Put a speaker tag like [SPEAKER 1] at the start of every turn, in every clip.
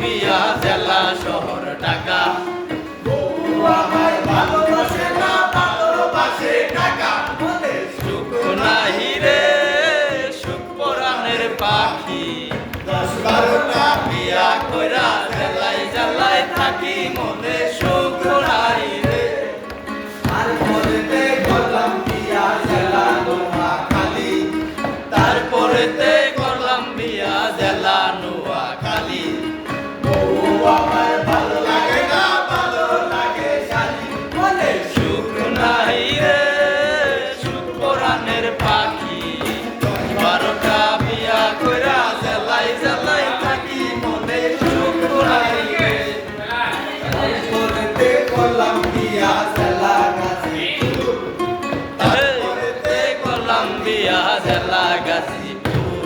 [SPEAKER 1] মিয়া জেলা শহর ঢাকা।
[SPEAKER 2] বউ আমায় ভালোবাসে না, ভালোবাসে টাকা।
[SPEAKER 1] সুখ নাহি রে সুখ পরাণের পাখি,
[SPEAKER 2] 10-12টা
[SPEAKER 1] বিয়া কইরা জেলায় জেলায় থাকি মনে সুখ নাই রে।
[SPEAKER 2] তারপরেতে করলাম বিয়া জেলা নোয়াখালী।
[SPEAKER 1] তারপরেতে করলাম বিয়া জেলা নোয়াখালী।
[SPEAKER 2] বউ আমায় ভালো লাগে না, ভালো লাগে শালি।
[SPEAKER 1] সুখ নাই রে সুখ পরাণের পাখি, 12টা বিয়া কইরা জেলায় জেলায় থাকি মনে সুখ নাই রে।
[SPEAKER 2] তারপরেতে করলাম বিয়া জেলা গাজীপুর।
[SPEAKER 1] তারপরেতে করলাম বিয়া জেলা গাজীপুর।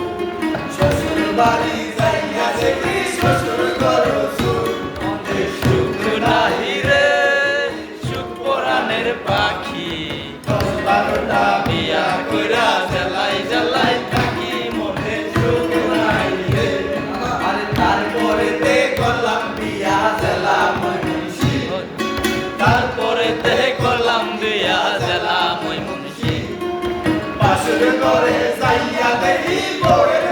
[SPEAKER 2] শ্বশুর বাড়ি যাইয়া দেখি শ্বশুর ঘর সুর।
[SPEAKER 1] সুখ নাহি রে সুখ পরাণের পাখি,
[SPEAKER 2] 10-12টা
[SPEAKER 1] বিয়া কইরা জেলায় জেলায় থাকি মনে সুখ নাই রে।
[SPEAKER 2] আরে তারপরেতে করলাম বিয়া জেলা ময়মনসিংহ।
[SPEAKER 1] তারপরেতে করলাম বিয়া জেলা ময়মনসিংহ।
[SPEAKER 2] বাসর ঘরে যাইয়া দেখি বউয়ের